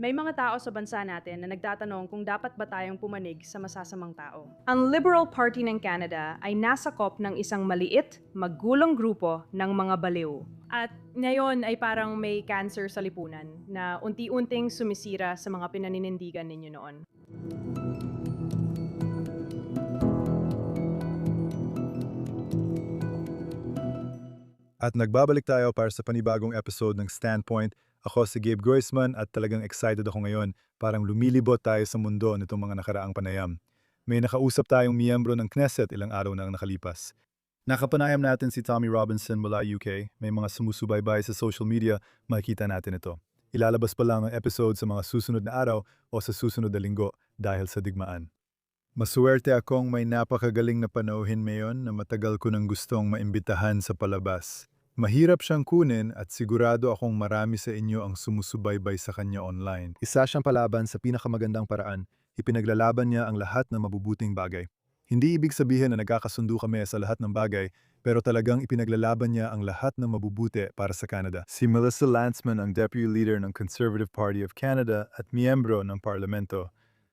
May mga tao sa bansa natin na nagtatanong kung dapat ba tayong pumanig sa masasamang tao. Ang Liberal Party ng Canada ay nasakop ng isang maliit, magulong grupo ng mga baliw. At ngayon ay parang may cancer sa lipunan na unti-unting sumisira sa mga pinaninindigan ninyo noon. At nagbabalik tayo para sa panibagong episode ng Standpoint. Ako si Gabe Groisman at talagang excited ako ngayon. Parang lumilibot tayo sa mundo nitong mga nakaraang panayam. May nakausap tayong miyembro ng Knesset ilang araw na nakalipas. Nakapanayam natin si Tommy Robinson mula UK. May mga sumusubaybay sa social media, makikita natin ito. Ilalabas pa lang ang episode sa mga susunod na araw o sa susunod na linggo dahil sa digmaan. Masuwerte akong may napakagaling na panauhin ngayon na matagal ko nang gustong maimbitahan sa palabas. Mahirap siyang kunin at sigurado akong marami sa inyo ang sumusubaybay sa kanya online. Isa siyang palaban sa pinakamagandang paraan. Ipinaglalaban niya ang lahat ng mabubuting bagay. Hindi ibig sabihin na nagkakasundo kami sa lahat ng bagay, pero talagang ipinaglalaban niya ang lahat ng mabubuti para sa Canada. Si Melissa Lantsman ang Deputy Leader ng Conservative Party of Canada at miyembro ng Parlamento.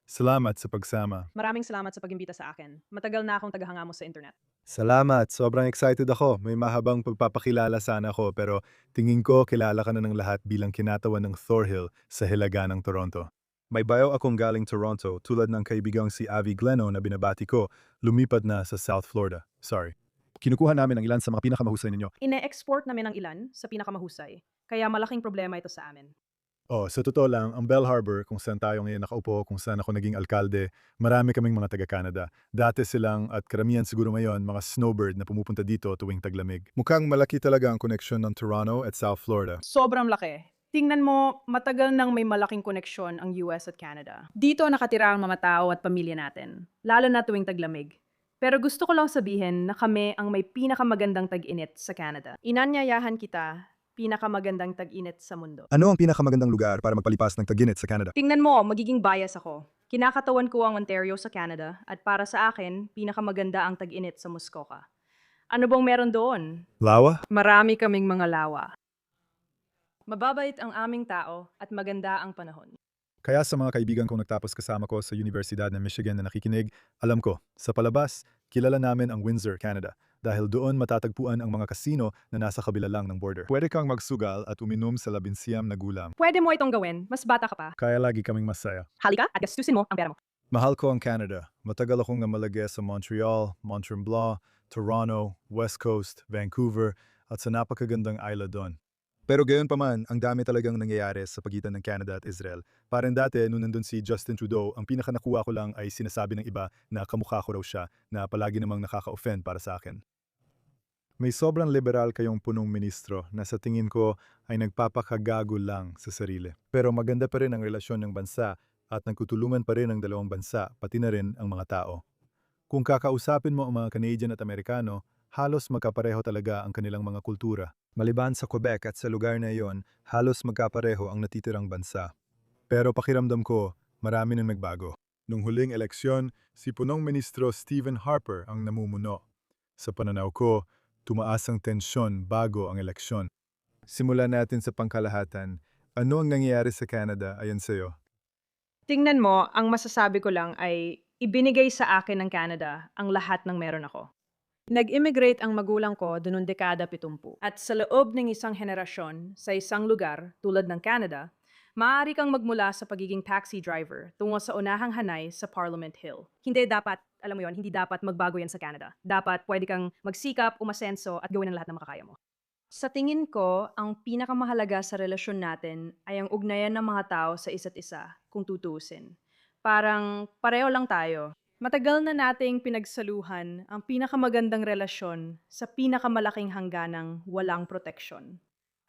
Salamat sa pagsama. Maraming salamat sa pag-imbita sa akin. Matagal na akong tagahanga mo sa internet. Salamat, sobrang excited ako. May mahabang pagpapakilala sana ako pero tingin ko kilala ka na ng lahat bilang kinatawan ng Thorhill sa Hilaga ng Toronto. May bayo akong galing Toronto tulad ng kaibigang si Avi Gleno na binabati ko, lumipad na sa South Florida. Sorry. Kinukuha namin ang ilan sa mga pinakamahusay ninyo. Ine-export namin ang ilan sa pinakamahusay, kaya malaking problema ito sa amin. Oh, sa totoo lang, ang Bell Harbor, kung saan tayo ngayon nakaupo, kung saan ako naging alkalde, marami kaming mga taga-Canada. Dati silang, at karamihan siguro ngayon, mga snowbird na pumupunta dito tuwing taglamig. Mukhang malaki talaga ang koneksyon ng Toronto at South Florida. Sobrang laki. Tingnan mo, matagal nang may malaking koneksyon ang US at Canada. Dito nakatira ang mga tao at pamilya natin, lalo na tuwing taglamig. Pero gusto ko lang sabihin na kami ang may pinakamagandang tag-init sa Canada. Inanyayahan kita, pinakamagandang tag-init sa mundo. Ano ang pinakamagandang lugar para magpalipas ng taginit sa Canada? Tingnan mo, magiging bias ako. Kinakatawan ko ang Ontario sa Canada at para sa akin, pinakamaganda ang tag-init sa Muskoka. Ano bang meron doon? Lawa? Marami kaming mga lawa. Mababait ang aming tao at maganda ang panahon. Kaya sa mga kaibigan kong nagtapos kasama ko sa Universidad ng Michigan na nakikinig, alam ko, sa palabas, kilala namin ang Windsor, Canada. Dahil doon matatagpuan ang mga kasino na nasa kabila lang ng border. Pwede kang magsugal at uminom sa labinsiyam na gulam. Pwede mo itong gawin, mas bata ka pa. Kaya lagi kaming masaya. Halika at gastusin mo ang pera mo. Mahal ko ang Canada. Matagal akong namalagay sa Montreal, Mont-Tremblant, Toronto, West Coast, Vancouver, at sa napakagandang isla doon. Pero gayon pa man, ang dami talagang nangyayari sa pagitan ng Canada at Israel. Parang dati, nung nandun si Justin Trudeau, ang pinakanakuha ko lang ay sinasabi ng iba na kamukha ko raw siya na palagi namang nakaka-offend para sa akin. May sobrang liberal kayong punong ministro na sa tingin ko ay nagpapakagago lang sa sarili. Pero maganda pa rin ang relasyon ng bansa at nagtutulungan pa rin ang dalawang bansa, pati na rin ang mga tao. Kung kakausapin mo ang mga Canadian at Amerikano, halos magkapareho talaga ang kanilang mga kultura. Maliban sa Quebec at sa lugar na iyon, halos magkapareho ang natitirang bansa. Pero pakiramdam ko, marami nang nagbago. Nung huling eleksyon, si punong ministro Stephen Harper ang namumuno. Sa pananaw ko, tumaas ang tensyon bago ang eleksyon. Simulan natin sa pangkalahatan. Ano ang nangyayari sa Canada ayon sa'yo? Tingnan mo, ang masasabi ko lang ay ibinigay sa akin ng Canada ang lahat ng meron ako. Nag-immigrate ang magulang ko noong dekada 70. At sa loob ng isang henerasyon, sa isang lugar tulad ng Canada, maaari kang magmula sa pagiging taxi driver tungo sa unahang hanay sa Parliament Hill. Hindi dapat, alam mo yon, hindi dapat magbago yan sa Canada. Dapat pwede kang magsikap, umasenso at gawin ang lahat ng makakaya mo. Sa tingin ko, ang pinakamahalaga sa relasyon natin ay ang ugnayan ng mga tao sa isa't isa, kung tutuusin. Parang pareho lang tayo. Matagal na nating pinagsaluhan ang pinakamagandang relasyon sa pinakamalaking hangganang walang proteksyon.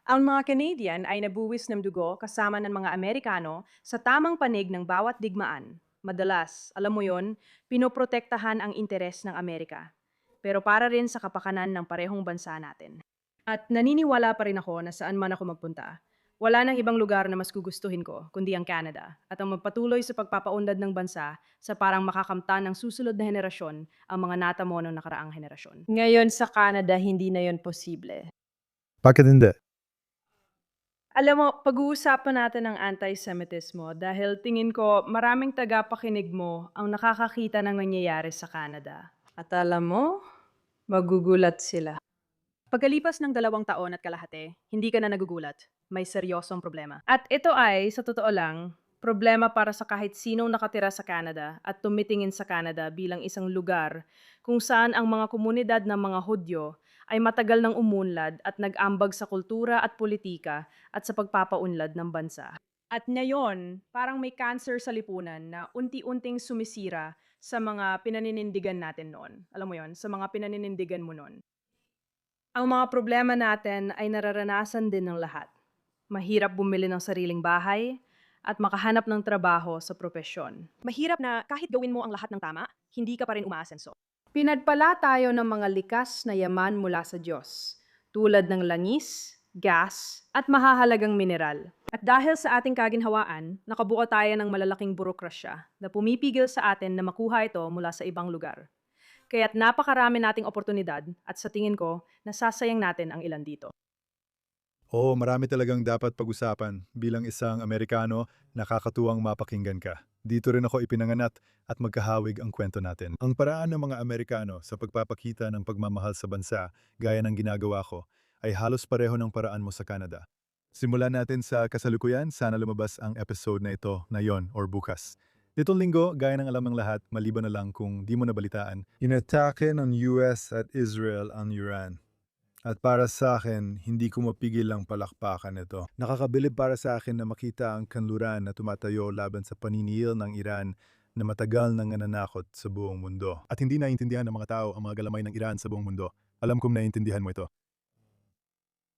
Ang mga Canadian ay nabuwis ng dugo kasama ng mga Amerikano sa tamang panig ng bawat digmaan. Madalas, alam mo yon, pinoprotektahan ang interes ng Amerika. Pero para rin sa kapakanan ng parehong bansa natin. At naniniwala pa rin ako na saan man ako magpunta, wala nang ibang lugar na mas gugustuhin ko kundi ang Canada at ang magpatuloy sa pagpapaunlad ng bansa sa parang makakamtan ng susunod na henerasyon ang mga natamo ng nakaraang henerasyon. Ngayon sa Canada, hindi na yon posible. Bakit hindi? Alam mo, pag-uusapan natin ang anti-Semitismo dahil tingin ko maraming tagapakinig mo ang nakakakita ng nangyayari sa Canada. At alam mo, magugulat sila. Pagkalipas ng 2 taon at kalahati, hindi ka na nagugulat. May seryosong problema. At ito ay, sa totoo lang, problema para sa kahit sinong nakatira sa Canada at tumitingin sa Canada bilang isang lugar kung saan ang mga komunidad ng mga Hudyo ay matagal nang umunlad at nag-ambag sa kultura at politika at sa pagpapaunlad ng bansa. At ngayon, parang may cancer sa lipunan na unti-unting sumisira sa mga pinaninindigan natin noon. Alam mo yon, sa mga pinaninindigan mo noon. Ang mga problema natin ay nararanasan din ng lahat. Mahirap bumili ng sariling bahay at makahanap ng trabaho sa propesyon. Mahirap na kahit gawin mo ang lahat ng tama, hindi ka pa rin umaasenso. Pinagpala tayo ng mga likas na yaman mula sa Diyos, tulad ng langis, gas, at mahahalagang mineral. At dahil sa ating kaginhawaan, nakabuo tayo ng malalaking burokrasya na pumipigil sa atin na makuha ito mula sa ibang lugar. Kaya't napakarami nating oportunidad at sa tingin ko, nasasayang natin ang ilan dito. Oo, marami talagang dapat pag-usapan. Bilang isang Amerikano, nakakatuwang mapakinggan ka. Dito rin ako ipinanganak at magkahawig ang kwento natin. Ang paraan ng mga Amerikano sa pagpapakita ng pagmamahal sa bansa, gaya ng ginagawa ko, ay halos pareho ng paraan mo sa Canada. Simulan natin sa kasalukuyan, sana lumabas ang episode na ito ngayon or bukas. Nitong linggo, gaya ng alam ng lahat, maliban na lang kung di mo nabalitaan, inatake ng US at Israel ang Iran. At para sa akin, hindi ko mapigil ang palakpakan ito. Nakakabilib para sa akin na makita ang kanluran na tumatayo laban sa paniningil ng Iran na matagal nang nananakot sa buong mundo. At hindi naiintindihan ng mga tao ang mga galamay ng Iran sa buong mundo. Alam kong naiintindihan mo ito.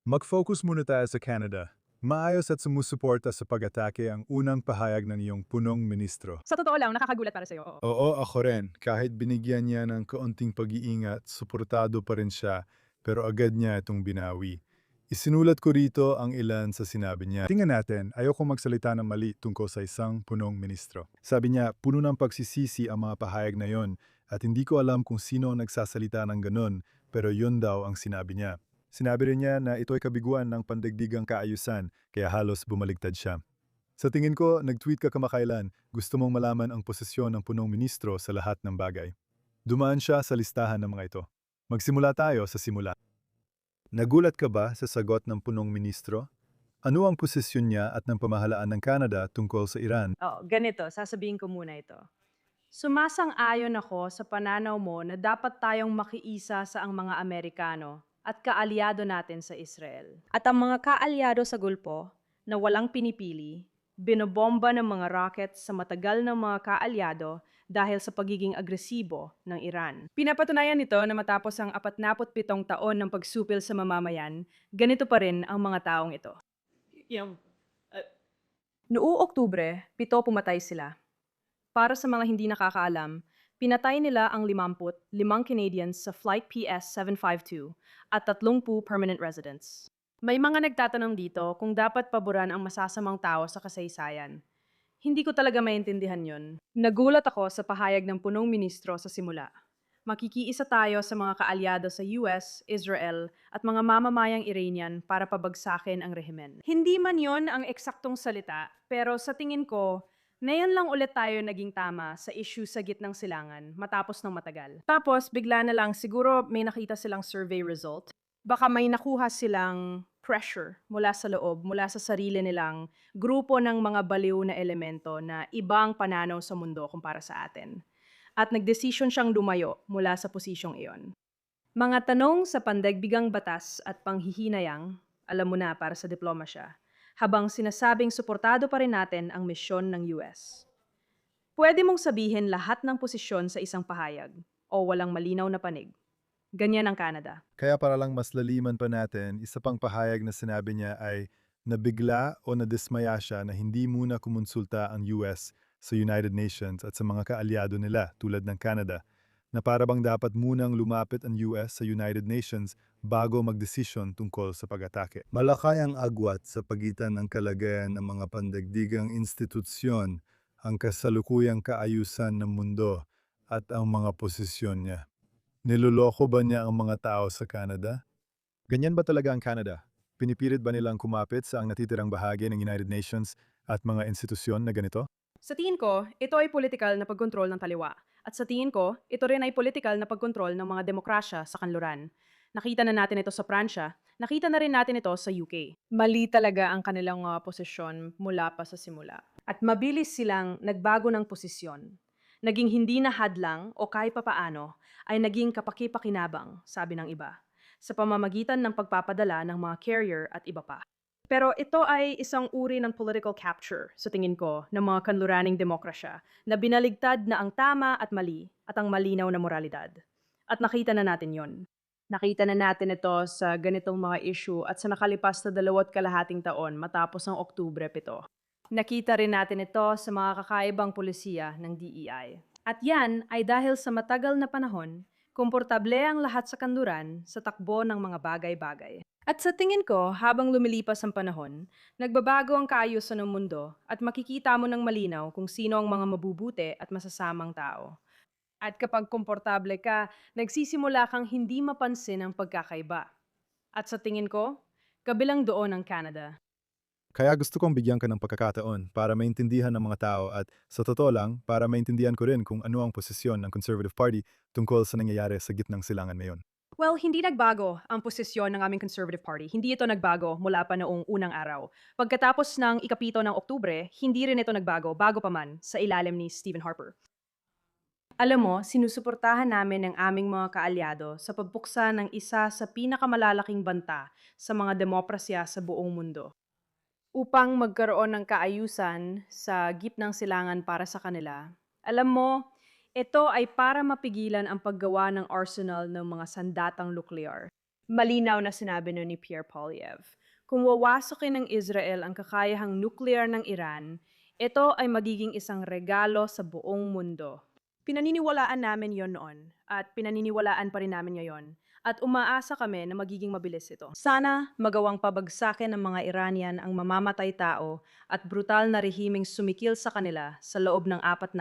Mag-focus muna tayo sa Canada. Maayos at sumusuporta sa pag-atake ang unang pahayag ng iyong punong ministro. Sa totoo lang, nakakagulat para sa'yo, oo. Oo, ako rin. Kahit binigyan niya ng kaunting pag-iingat, suportado pa rin siya, pero agad niya itong binawi. Isinulat ko rito ang ilan sa sinabi niya. Tingnan natin, ayoko magsalita ng mali tungkol sa isang punong ministro. Sabi niya, puno ng pagsisisi ang mga pahayag na yon at hindi ko alam kung sino ang nagsasalita ng ganun, pero yun daw ang sinabi niya. Sinabi rin niya na ito'y kabiguan ng pandaigdigang kaayusan, kaya halos bumaligtad siya. Sa tingin ko, nag-tweet ka kamakailan, gusto mong malaman ang posisyon ng punong ministro sa lahat ng bagay. Dumaan siya sa listahan ng mga ito. Magsimula tayo sa simula. Nagulat ka ba sa sagot ng punong ministro? Ano ang posisyon niya at ng pamahalaan ng Canada tungkol sa Iran? Oo, ganito, sasabihin ko muna ito. Sumasang-ayon ako sa pananaw mo na dapat tayong makiisa sa ang mga Amerikano at kaalyado natin sa Israel. At ang mga kaalyado sa Gulpo na walang pinipili, binobomba ng mga rockets sa matagal ng mga kaalyado dahil sa pagiging agresibo ng Iran. Pinapatunayan nito na matapos ang 47 taon ng pagsupil sa mamamayan, ganito pa rin ang mga taong ito. Noong Oktubre, 7 pumatay sila. Para sa mga hindi nakakaalam, pinatay nila ang 55 Canadians sa Flight PS-752 at 30 permanent residents. May mga nagtatanong dito kung dapat paboran ang masasamang tao sa kasaysayan. Hindi ko talaga maintindihan yon. Nagulat ako sa pahayag ng punong ministro sa simula. Makikiisa tayo sa mga kaalyado sa US, Israel, at mga mamamayang Iranian para pabagsakin ang rehimen. Hindi man yon ang eksaktong salita, pero sa tingin ko, ngayon lang ulit tayo naging tama sa issue sa gitnang silangan matapos ng matagal. Tapos bigla na lang siguro may nakita silang survey result. Baka may nakuha silang pressure mula sa loob, mula sa sarili nilang grupo ng mga baliw na elemento na ibang pananaw sa mundo kumpara sa atin. At nagdesisyon siyang lumayo mula sa posisyong iyon. Mga tanong sa pandagbigang batas at panghihinayang, alam mo na para sa diplomasya, habang sinasabing suportado pa rin natin ang misyon ng US. Pwede mong sabihin lahat ng posisyon sa isang pahayag o walang malinaw na panig. Ganyan ang Canada. Kaya para lang mas laliman pa natin, isa pang pahayag na sinabi niya ay nabigla o nadismaya siya na hindi muna kumonsulta ang US sa United Nations at sa mga kaalyado nila tulad ng Canada, na para bang dapat munang lumapit ang US sa United Nations bago magdesisyon tungkol sa pag-atake. Malakay ang agwat sa pagitan ng kalagayan ng mga pandagdigang institusyon, ang kasalukuyang kaayusan ng mundo at ang mga posisyon niya. Niloloko ba niya ang mga tao sa Canada? Ganyan ba talaga ang Canada? Pinipilit ba nilang kumapit sa ang natitirang bahagi ng United Nations at mga institusyon na ganito? Sa tingin ko, ito ay politikal na pagkontrol ng taliwa. At sa tingin ko, ito rin ay politikal na pagkontrol ng mga demokrasya sa kanluran. Nakita na natin ito sa Pransya, nakita na rin natin ito sa UK. Mali talaga ang kanilang posisyon mula pa sa simula. At mabilis silang nagbago ng posisyon. Naging hindi na hadlang o kahit papaano ay naging kapaki-pakinabang, sabi ng iba, sa pamamagitan ng pagpapadala ng mga carrier at iba pa. Pero ito ay isang uri ng political capture, sa tingin ko, ng mga kanluraning demokrasya na binaligtad na ang tama at mali at ang malinaw na moralidad. At nakita na natin yon. Nakita na natin ito sa ganitong mga issue at sa nakalipas na 2.5 taon matapos ang Oktubre 7. Nakita rin natin ito sa mga kakaibang pulisiya ng DEI. At yan ay dahil sa matagal na panahon, komportable ang lahat sa kanluran sa takbo ng mga bagay-bagay. At sa tingin ko, habang lumilipas ang panahon, nagbabago ang kaayusan ng mundo at makikita mo ng malinaw kung sino ang mga mabubuti at masasamang tao. At kapag komportable ka, nagsisimula kang hindi mapansin ang pagkakaiba. At sa tingin ko, kabilang doon ang Canada. Kaya gusto kong bigyan ka ng pagkakataon para maintindihan ng mga tao at sa totoo lang, para maintindihan ko rin kung ano ang posisyon ng Conservative Party tungkol sa nangyayari sa gitnang silangan ngayon. Well, hindi nagbago ang posisyon ng aming Conservative Party. Hindi ito nagbago mula pa noong unang araw. Pagkatapos ng ikapito ng Oktubre, hindi rin ito nagbago, bago pa man, sa ilalim ni Stephen Harper. Alam mo, sinusuportahan namin ang aming mga kaalyado sa pagbuksa ng isa sa pinakamalalaking banta sa mga demokrasya sa buong mundo. Upang magkaroon ng kaayusan sa gitnang silangan para sa kanila. Alam mo, ito ay para mapigilan ang paggawa ng arsenal ng mga sandatang nuklear. Malinaw na sinabi ni Pierre Poilievre. Kung wawasokin ng Israel ang kakayahang nuklear ng Iran, ito ay magiging isang regalo sa buong mundo. Pinaniniwalaan namin yon noon at pinaniniwalaan pa rin namin ngayon. At umaasa kami na magiging mabilis ito. Sana magawang pabagsakin ng mga Iranian ang mamamatay tao at brutal na rehimeng sumikil sa kanila sa loob ng 7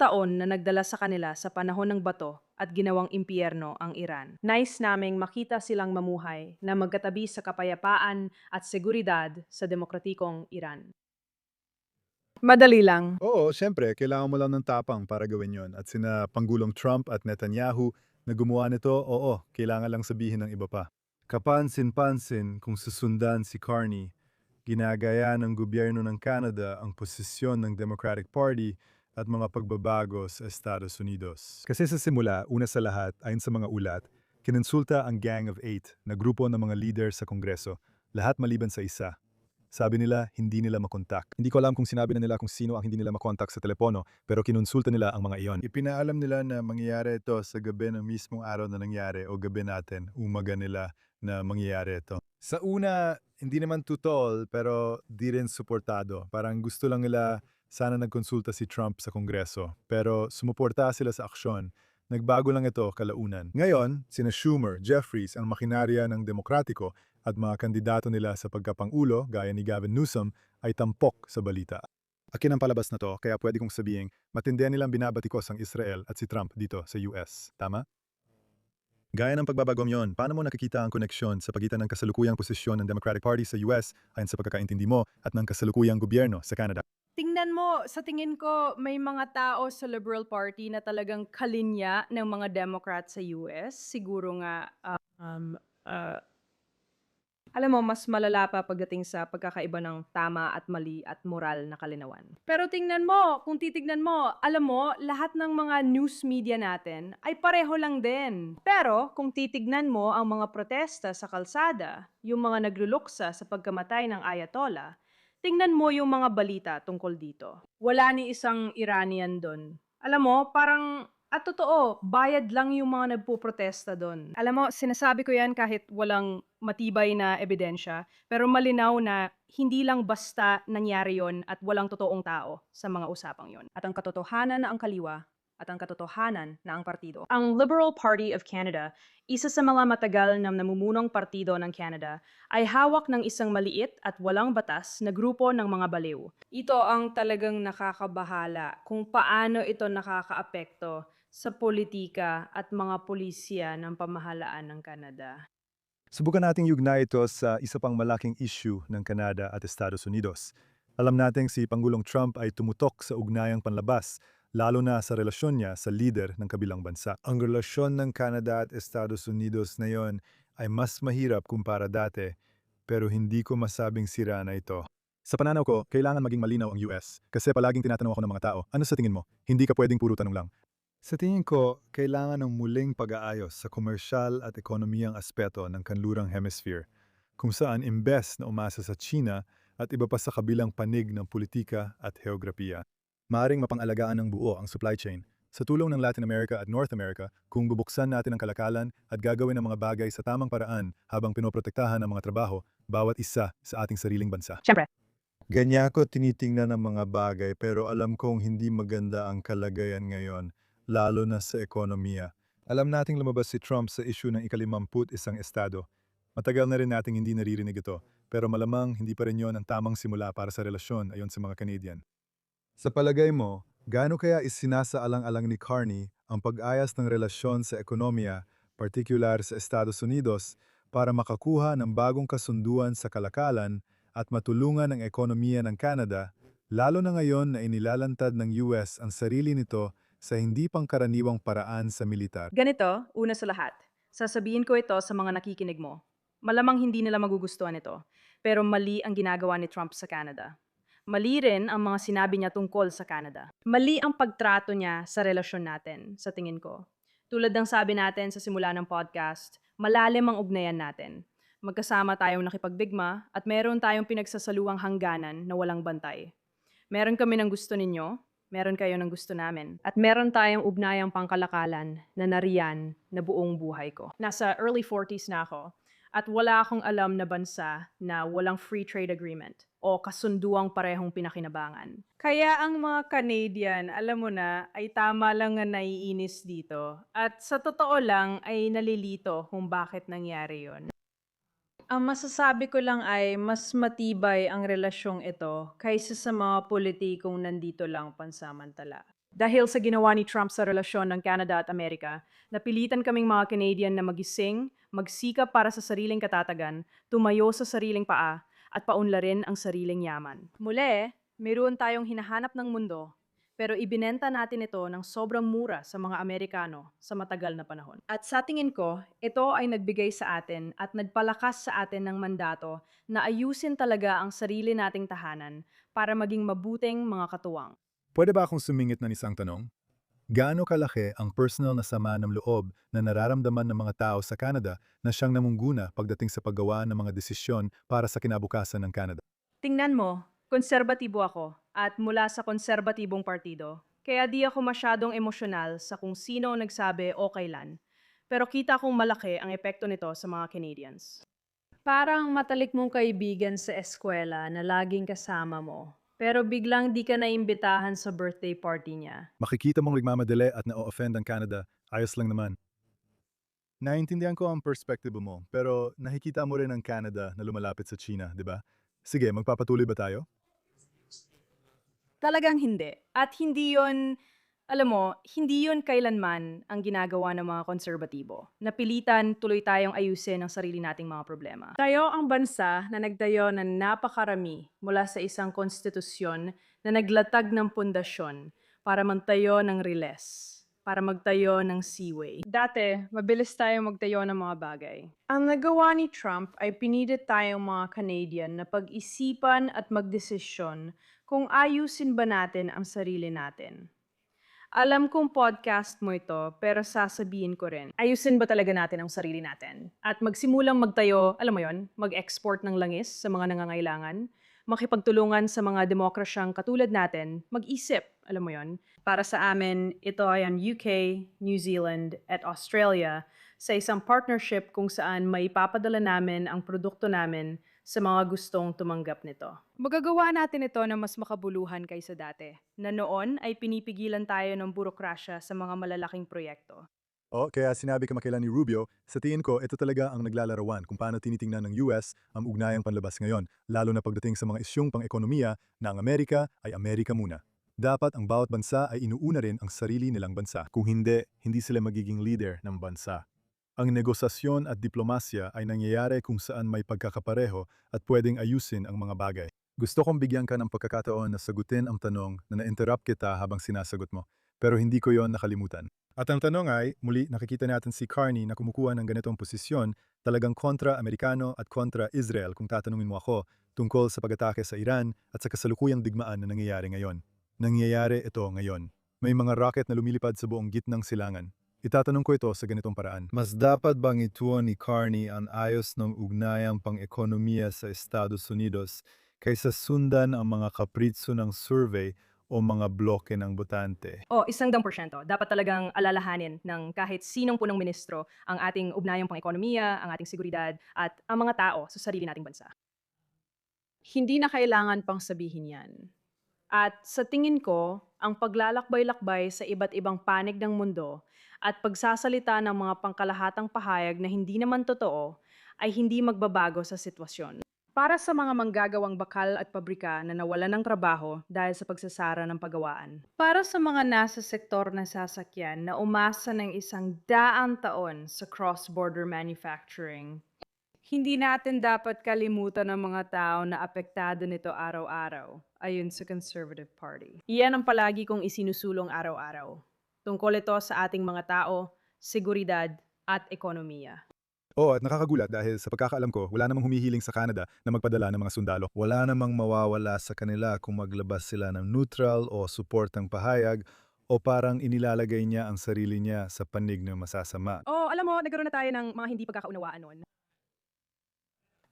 taon na nagdala sa kanila sa panahon ng bato at ginawang impyerno ang Iran. Nais naming makita silang mamuhay na magkatabi sa kapayapaan at seguridad sa demokratikong Iran. Madali lang. Oo, siyempre, kailangan mo lang ng tapang para gawin yon. At sina Pangulong Trump at Netanyahu na gumawa nito, oo, kailangan lang sabihin ng iba pa. Kapansin-pansin kung susundan si Carney, ginagaya ng gobyerno ng Canada ang posisyon ng Democratic Party at mga pagbabago sa Estados Unidos. Kasi sa simula, una sa lahat, ayon sa mga ulat, kinonsulta ang Gang of Eight na grupo ng mga leader sa Kongreso, lahat maliban sa isa. Sabi nila, hindi nila makontak. Hindi ko alam kung sinabi na nila kung sino ang hindi nila makontak sa telepono, pero kinonsulta nila ang mga iyon. Ipinaalam nila na mangyayari ito sa gabi ng mismong araw na nangyari o gabi natin, umaga nila na mangyayari ito. Sa una, hindi naman tutol, pero di rin suportado. Parang gusto lang nila sana nagkonsulta si Trump sa Kongreso, pero sumuporta sila sa aksyon. Nagbago lang ito kalaunan. Ngayon, sina Schumer, Jeffries ang makinarya ng Demokratiko at mga kandidato nila sa pagkapangulo gaya ni Gavin Newsom ay tampok sa balita. Akin ang palabas na to, kaya pwede kong sabihin, matindihan nilang binabatikos ang Israel at si Trump dito sa US. Tama? Gaya ng pagbabagong yon, paano mo nakikita ang koneksyon sa pagitan ng kasalukuyang posisyon ng Democratic Party sa US ayon sa pagkakaintindi mo at ng kasalukuyang gobyerno sa Canada? Tingnan mo, sa tingin ko, may mga tao sa Liberal Party na talagang kalinya ng mga Democrat sa US. Siguro nga, alam mo, mas malala pa pagdating sa pagkakaiba ng tama at mali at moral na kalinawan. Pero tingnan mo, kung titignan mo, alam mo, lahat ng mga news media natin ay pareho lang din. Pero kung titignan mo ang mga protesta sa kalsada, yung mga nagluluksa sa pagkamatay ng Ayatollah, tingnan mo yung mga balita tungkol dito. Wala ni isang Iranian doon. Alam mo, parang at totoo, bayad lang yung mga nagpuprotesta doon. Alam mo, sinasabi ko yan kahit walang matibay na ebidensya, pero malinaw na hindi lang basta nangyari yon at walang totoong tao sa mga usapang yon. At ang katotohanan na ang kaliwa at ang katotohanan na ang partido. Ang Liberal Party of Canada, isa sa mga matagal na namumunong partido ng Canada, ay hawak ng isang maliit at walang batas na grupo ng mga baliw. Ito ang talagang nakakabahala kung paano ito nakakaapekto sa politika at mga pulisya ng pamahalaan ng Canada. Subukan nating yugnay ito sa isa pang malaking issue ng Canada at Estados Unidos. Alam nating si Pangulong Trump ay tumutok sa ugnayang panlabas, lalo na sa relasyon niya sa leader ng kabilang bansa. Ang relasyon ng Canada at Estados Unidos ngayon ay mas mahirap kumpara dati, pero hindi ko masabing sira na ito. Sa pananaw ko, kailangan maging malinaw ang US. Kasi palaging tinatanong ako ng mga tao, ano sa tingin mo? Hindi ka pwedeng puro tanong lang. Sa tingin ko, kailangan ng muling pag-aayos sa komersyal at ekonomiyang aspeto ng kanlurang hemisphere, kung saan imbes na umasa sa China at iba pa sa kabilang panig ng politika at heograpiya. Maaring mapangalagaan ng buo ang supply chain sa tulong ng Latin America at North America kung bubuksan natin ang kalakalan at gagawin ang mga bagay sa tamang paraan habang pinoprotektahan ang mga trabaho bawat isa sa ating sariling bansa. Siyempre. Ganyan ko tinitingnan ang mga bagay pero alam kong hindi maganda ang kalagayan ngayon, lalo na sa ekonomiya. Alam nating lumabas si Trump sa issue ng ika-51 estado. Matagal na rin nating hindi naririnig ito, pero malamang hindi pa rin yon ang tamang simula para sa relasyon ayon sa mga Canadian. Sa palagay mo, gaano kaya isinasaalang-alang ni Carney ang pag-ayos ng relasyon sa ekonomiya, partikular sa Estados Unidos, para makakuha ng bagong kasunduan sa kalakalan at matulungan ang ekonomiya ng Canada, lalo na ngayon na inilalantad ng US ang sarili nito sa hindi pangkaraniwang paraan sa militar? Ganito, una sa lahat, sasabihin ko ito sa mga nakikinig mo. Malamang hindi nila magugustuhan ito, pero mali ang ginagawa ni Trump sa Canada. Mali rin ang mga sinabi niya tungkol sa Canada. Mali ang pagtrato niya sa relasyon natin, sa tingin ko. Tulad ng sabi natin sa simula ng podcast, malalim ang ugnayan natin. Magkasama tayong nakipagbigma at meron tayong pinagsasaluang hangganan na walang bantay. Meron kami ng gusto ninyo, meron kayo ng gusto namin. At meron tayong ugnayang pangkalakalan na nariyan na buong buhay ko. Nasa early 40s na ako at wala akong alam na bansa na walang free trade agreement o kasunduang parehong pinakinabangan. Kaya ang mga Canadian, alam mo na, ay tama lang nga naiinis dito. At sa totoo lang ay nalilito kung bakit nangyari yon. Ang masasabi ko lang ay mas matibay ang relasyong ito kaysa sa mga politikong nandito lang pansamantala. Dahil sa ginawa ni Trump sa relasyon ng Canada at Amerika, napilitan kaming mga Canadian na magising, magsikap para sa sariling katatagan, tumayo sa sariling paa, at paunlarin ang sariling yaman. Muli, mayroon tayong hinahanap ng mundo, pero ibinenta natin ito ng sobrang mura sa mga Amerikano sa matagal na panahon. At sa tingin ko, ito ay nagbigay sa atin at nagpalakas sa atin ng mandato na ayusin talaga ang sarili nating tahanan para maging mabuting mga katuwang. Pwede ba akong sumingit ng isang tanong? Gaano kalaki ang personal na sama ng loob na nararamdaman ng mga tao sa Canada na siyang namungguna pagdating sa paggawa ng mga desisyon para sa kinabukasan ng Canada? Tingnan mo, konserbatibo ako at mula sa konserbatibong partido. Kaya di ako masyadong emosyonal sa kung sino ang nagsabi o kailan. Pero kita kong malaki ang epekto nito sa mga Canadians. Parang matalik mong kaibigan sa eskwela na laging kasama mo. Pero biglang di ka naimbitahan sa birthday party niya. Makikita mong nagmamadali at na-offend ang Canada, ayos lang naman. Naintindihan ko ang perspektibo mo, pero nakikita mo rin ang Canada na lumalapit sa China, di ba? Sige, magpapatuloy ba tayo? Talagang hindi. At hindi yon, alam mo, hindi yon kailanman ang ginagawa ng mga konserbatibo. Napilitan tuloy tayong ayusin ang sarili nating mga problema. Tayo ang bansa na nagdayo ng napakarami mula sa isang konstitusyon na naglatag ng pundasyon para magtayo ng riles, para magtayo ng seaway. Dati, mabilis tayong magtayo ng mga bagay. Ang nagawa ni Trump ay pinilit tayong mga Canadian na pag-isipan at magdesisyon kung ayusin ba natin ang sarili natin. Alam kong podcast mo ito, pero sasabihin ko rin, ayusin ba talaga natin ang sarili natin? At magsimulang magtayo, alam mo yon, mag-export ng langis sa mga nangangailangan, makipagtulungan sa mga demokrasyang katulad natin, mag-isip, alam mo yon. Para sa amin, ito ay ang UK, New Zealand, at Australia sa isang partnership kung saan maipapadala namin ang produkto namin sa mga gustong tumanggap nito. Magagawa natin ito na mas makabuluhan kaysa dati, na noon ay pinipigilan tayo ng burokrasya sa mga malalaking proyekto. O, kaya sinabi kamakailan ni Rubio, sa tingin ko, ito talaga ang naglalarawan kung paano tinitingnan ng US ang ugnayang panlabas ngayon, lalo na pagdating sa mga isyung pang-ekonomiya na ang Amerika ay Amerika muna. Dapat ang bawat bansa ay inuuna rin ang sarili nilang bansa. Kung hindi, hindi sila magiging leader ng bansa. Ang negosasyon at diplomasya ay nangyayari kung saan may pagkakapareho at pwedeng ayusin ang mga bagay. Gusto kong bigyan ka ng pagkakataon na sagutin ang tanong na na-interrupt kita habang sinasagot mo, pero hindi ko yon nakalimutan. At ang tanong ay, muli nakikita natin si Carney na kumukuha ng ganitong posisyon, talagang kontra-Amerikano at kontra-Israel kung tatanungin mo ako tungkol sa pag-atake sa Iran at sa kasalukuyang digmaan na nangyayari ngayon. Nangyayari ito ngayon. May mga rocket na lumilipad sa buong gitnang silangan. Itatanong ko ito sa ganitong paraan. Mas dapat bang ituon ni Carney ang ayos ng ugnayang pang-ekonomiya sa Estados Unidos kaysa sundan ang mga kapritso ng survey o mga bloke ng botante? O 100%. Dapat talagang alalahanin ng kahit sinong punong ministro ang ating ugnayang pang-ekonomiya, ang ating seguridad, at ang mga tao sa sarili nating bansa. Hindi na kailangan pang sabihin yan. At sa tingin ko, ang paglalakbay-lakbay sa iba't ibang panig ng mundo at pagsasalita ng mga pangkalahatang pahayag na hindi naman totoo ay hindi magbabago sa sitwasyon. Para sa mga manggagawang bakal at pabrika na nawalan ng trabaho dahil sa pagsasara ng pagawaan. Para sa mga nasa sektor ng sasakyan na umasa ng 100 taon sa cross-border manufacturing. Hindi natin dapat kalimutan ang mga tao na apektado nito araw-araw, ayon sa Conservative Party. Iyan ang palagi kong isinusulong araw-araw. Tungkol ito sa ating mga tao, seguridad at ekonomiya. At nakakagulat dahil sa pagkakaalam ko, wala namang humihiling sa Canada na magpadala ng mga sundalo. Wala namang mawawala sa kanila kung maglabas sila ng neutral o suportang pahayag o parang inilalagay niya ang sarili niya sa panig ng masasama. Alam mo, nagkaroon na tayo ng mga hindi pagkakaunawaan noon.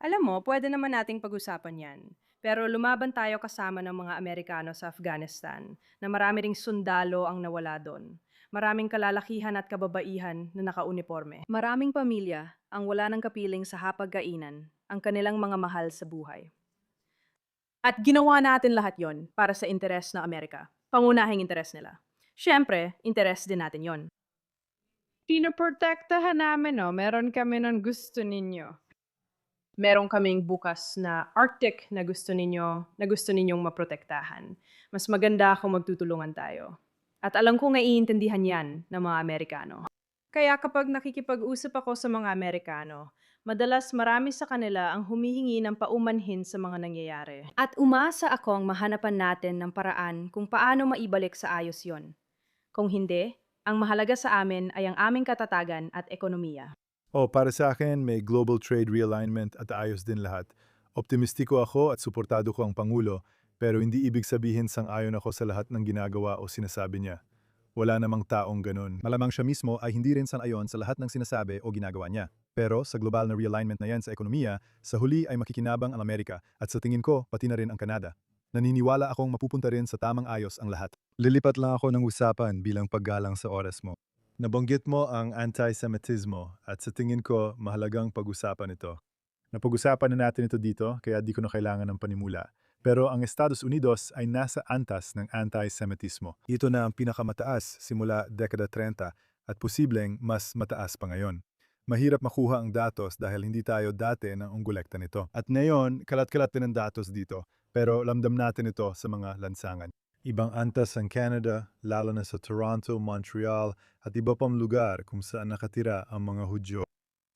Alam mo, pwede naman nating pag-usapan yan. Pero lumaban tayo kasama ng mga Amerikano sa Afghanistan na marami ring sundalo ang nawala doon. Maraming kalalakihan at kababaihan na nakauniforme. Maraming pamilya ang wala ng kapiling sa hapagkainan, ang kanilang mga mahal sa buhay. At ginawa natin lahat yon para sa interes ng Amerika. Pangunahing interes nila. Siyempre, interes din natin yon. Pinoprotektahan namin, no? Meron kami ng gusto ninyo. Meron kaming bukas na Arctic na gusto ninyong maprotektahan. Mas maganda kung magtutulungan tayo. At alam ko naiintindihan yan ng mga Amerikano. Kaya kapag nakikipag-usap ako sa mga Amerikano, madalas marami sa kanila ang humihingi ng paumanhin sa mga nangyayari. At umasa akong mahanapan natin ng paraan kung paano maibalik sa ayos yon. Kung hindi, ang mahalaga sa amin ay ang aming katatagan at ekonomiya. Para sa akin, may global trade realignment at ayos din lahat. Optimistiko ako at suportado ko ang Pangulo, pero hindi ibig sabihin sang-ayon ako sa lahat ng ginagawa o sinasabi niya. Wala namang taong ganun. Malamang siya mismo ay hindi rin sang-ayon sa lahat ng sinasabi o ginagawa niya. Pero sa global na realignment na yan sa ekonomiya, sa huli ay makikinabang ang Amerika at sa tingin ko, pati na rin ang Canada. Naniniwala akong mapupunta rin sa tamang ayos ang lahat. Lilipat lang ako ng usapan bilang paggalang sa oras mo. Nabanggit mo ang anti-Semitismo at sa tingin ko mahalagang pag-usapan ito. Napag-usapan na natin ito dito kaya di ko na kailangan ng panimula. Pero ang Estados Unidos ay nasa antas ng anti-Semitismo. Ito na ang pinakamataas simula dekada 30 at posibleng mas mataas pa ngayon. Mahirap makuha ang datos dahil hindi tayo dati ng unggulekta nito. At ngayon, kalat-kalat din ang datos dito, pero lamdam natin ito sa mga lansangan. Ibang antas ang Canada, lalo na sa Toronto, Montreal at iba pang lugar kung saan nakatira ang mga Hudyo.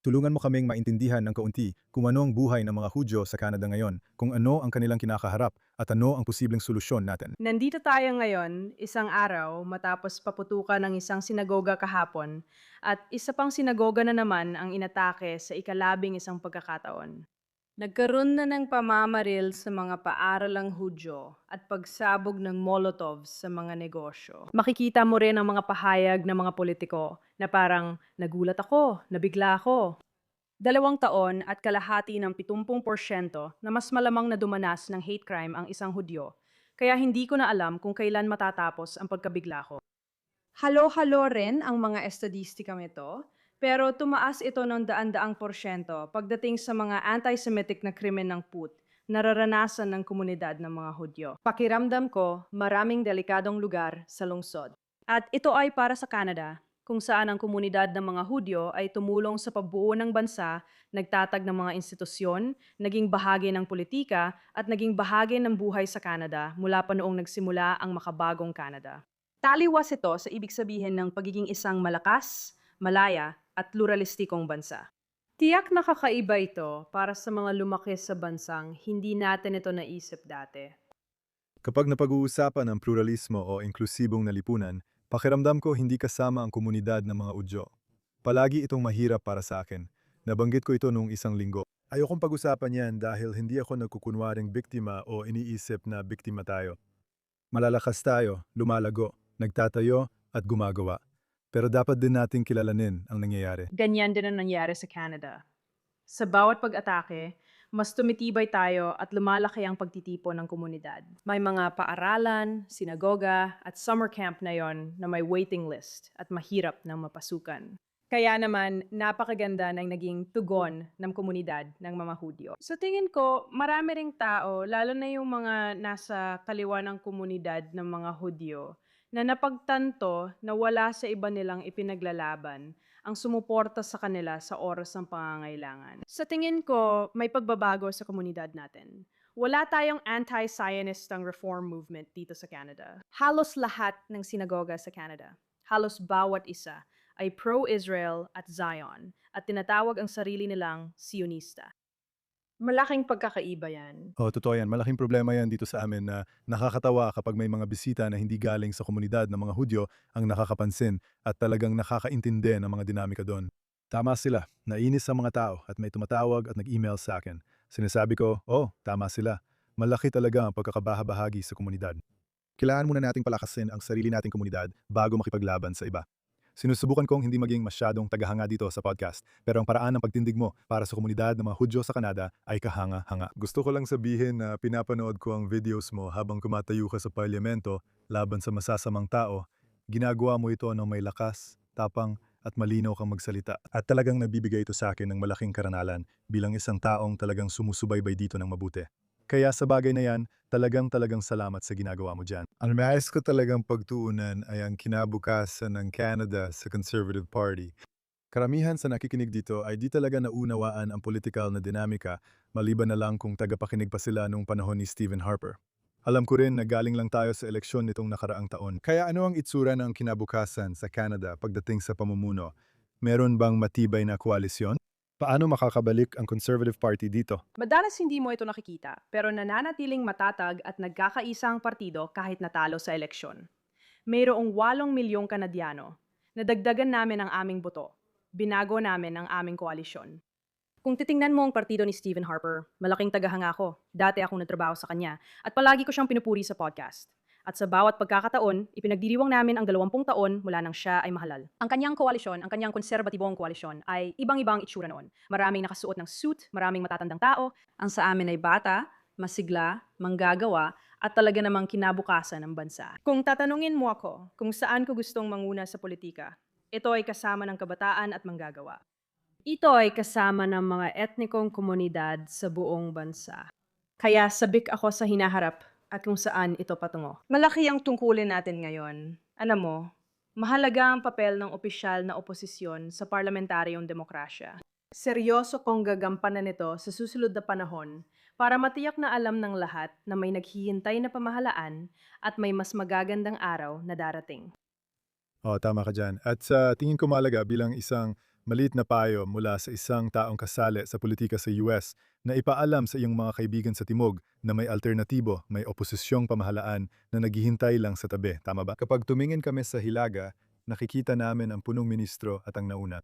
Tulungan mo kaming maintindihan ng kaunti kung ano ang buhay ng mga Hudyo sa Canada ngayon, kung ano ang kanilang kinakaharap at ano ang posibleng solusyon natin. Nandito tayo ngayon, isang araw matapos paputukan ng isang sinagoga kahapon at isa pang sinagoga na naman ang inatake sa ikalabing isang pagkakataon. Nagkaroon na ng pamamaril sa mga paaralang Hudyo at pagsabog ng Molotov sa mga negosyo. Makikita mo rin ang mga pahayag ng mga politiko na parang nagulat ako, nabigla ako. 2 taon at kalahati ng 70% na mas malamang na dumanas ng hate crime ang isang Hudyo, kaya hindi ko na alam kung kailan matatapos ang pagkabigla ko. Halo-halo rin ang mga estadistikang ito, pero tumaas ito ng daan-daang porsyento pagdating sa mga anti-Semitic na krimen ng PUT nararanasan ng komunidad ng mga Hudyo. Pakiramdam ko, maraming delikadong lugar sa lungsod. At ito ay para sa Canada, kung saan ang komunidad ng mga Hudyo ay tumulong sa pagbuo ng bansa, nagtatag ng mga institusyon, naging bahagi ng politika, at naging bahagi ng buhay sa Canada mula pa noong nagsimula ang makabagong Canada. Taliwas ito sa ibig sabihin ng pagiging isang malakas, malaya, at pluralistikong bansa. Tiyak nakakaiba ito para sa mga lumaki sa bansang hindi natin ito naisip dati. Kapag napag-uusapan ang pluralismo o inklusibong na lipunan, pakiramdam ko hindi kasama ang komunidad ng mga Udyo. Palagi itong mahirap para sa akin. Nabanggit ko ito noong isang linggo. Ayokong pag-usapan yan dahil hindi ako nagkukunwaring biktima o iniisip na biktima tayo. Malalakas tayo, lumalago, nagtatayo at gumagawa. Pero dapat din nating kilalanin ang nangyayari. Ganyan din ang nangyari sa Canada. Sa bawat pag-atake, mas tumitibay tayo at lumalaki ang pagtitipon ng komunidad. May mga paaralan, sinagoga at summer camp na yon na may waiting list at mahirap na mapasukan. Kaya naman, napakaganda ng naging tugon ng komunidad ng mga Hudyo. Sa tingin ko, marami ring tao, lalo na yung mga nasa kaliwa ng komunidad ng mga Hudyo, na napagtanto na wala sa iba nilang ipinaglalaban ang sumuporta sa kanila sa oras ng pangangailangan. Sa tingin ko, may pagbabago sa komunidad natin. Wala tayong anti-Zionistang reform movement dito sa Canada. Halos lahat ng sinagoga sa Canada, halos bawat isa, ay pro-Israel at Zion at tinatawag ang sarili nilang Sionista. Malaking pagkakaiba yan. Totoo yan. Malaking problema yan dito sa amin na nakakatawa kapag may mga bisita na hindi galing sa komunidad ng mga Hudyo ang nakakapansin at talagang nakakaintindi ng mga dinamika doon. Tama sila. Nainis sa mga tao at may tumatawag at nag-email sa akin. Sinasabi ko, tama sila. Malaki talaga ang pagkakabahabahagi sa komunidad. Kailangan muna nating palakasin ang sarili nating komunidad bago makipaglaban sa iba. Sinusubukan kong hindi maging masyadong tagahanga dito sa podcast, pero ang paraan ng pagtindig mo para sa komunidad ng mga Hudyo sa Canada ay kahanga-hanga. Gusto ko lang sabihin na pinapanood ko ang videos mo habang kumatayo ka sa parlamento laban sa masasamang tao. Ginagawa mo ito ng may lakas, tapang at malinaw kang magsalita. At talagang nabibigay ito sa akin ng malaking karanalan bilang isang taong talagang sumusubaybay dito ng mabuti. Kaya sa bagay na yan, talagang salamat sa ginagawa mo dyan. Ang nais ko talagang pagtuunan ay ang kinabukasan ng Canada sa Conservative Party. Karamihan sa nakikinig dito ay di talaga naunawaan ang political na dinamika maliban na lang kung tagapakinig pa sila nung panahon ni Stephen Harper. Alam ko rin na galing lang tayo sa eleksyon nitong nakaraang taon. Kaya ano ang itsura ng kinabukasan sa Canada pagdating sa pamumuno? Meron bang matibay na koalisyon? Paano makakabalik ang Conservative Party dito? Madalas hindi mo ito nakikita, pero nananatiling matatag at nagkakaisang partido kahit natalo sa eleksyon. Mayroong 8 milyong Kanadyano. Nadagdagan namin ang aming boto. Binago namin ang aming koalisyon. Kung titingnan mo ang partido ni Stephen Harper, malaking tagahanga ako. Dati akong nagtrabaho sa kanya at palagi ko siyang pinupuri sa podcast. At sa bawat pagkakataon, ipinagdiriwang namin ang 20 taon mula nang siya ay mahalal. Ang kanyang koalisyon, ang kanyang konserbatibong koalisyon ay ibang-ibang itsura noon. Maraming nakasuot ng suit, maraming matatandang tao. Ang sa amin ay bata, masigla, manggagawa, at talaga namang kinabukasan ng bansa. Kung tatanungin mo ako kung saan ko gustong manguna sa politika, ito ay kasama ng kabataan at manggagawa. Ito ay kasama ng mga etnikong komunidad sa buong bansa. Kaya sabik ako sa hinaharap at kung saan ito patungo. Malaki ang tungkulin natin ngayon. Alam mo, mahalaga ang papel ng opisyal na oposisyon sa parlamentaryong demokrasya. Seryoso kong gagampanan nito sa susunod na panahon para matiyak na alam ng lahat na may naghihintay na pamahalaan at may mas magagandang araw na darating. Tama ka dyan. At sa tingin ko mahalaga bilang isang maliit na payo mula sa isang taong kasali sa politika sa US na ipaalam sa iyong mga kaibigan sa Timog na may alternatibo, may oposisyong pamahalaan na naghihintay lang sa tabi. Tama ba? Kapag tumingin kami sa Hilaga, nakikita namin ang punong ministro at ang nauna.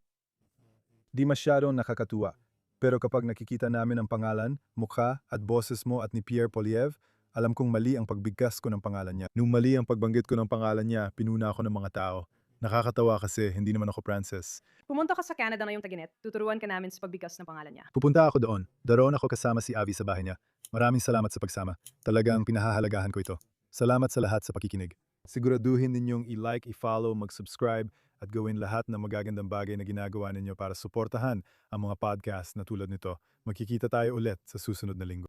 Di masyadong nakakatuwa. Pero kapag nakikita namin ang pangalan, mukha at boses mo at ni Pierre Poilievre, alam kong mali ang pagbigkas ko ng pangalan niya. Nung mali ang pagbanggit ko ng pangalan niya, pinuna ako ng mga tao. Nakakatawa kasi hindi naman ako Francis. Pumunta ka sa Canada ngayong taginet, tuturuan ka namin sa pagbigkas ng pangalan niya. Pupunta ako doon. Daroon ako kasama si Avi sa bahay niya. Maraming salamat sa pagsama. Talagang pinahahalagahan ko ito. Salamat sa lahat sa pakikinig. Siguraduhin ninyong i-like, i-follow, mag-subscribe at gawin lahat ng magagandang bagay na ginagawa ninyo para suportahan ang mga podcast na tulad nito. Magkikita tayo ulit sa susunod na linggo.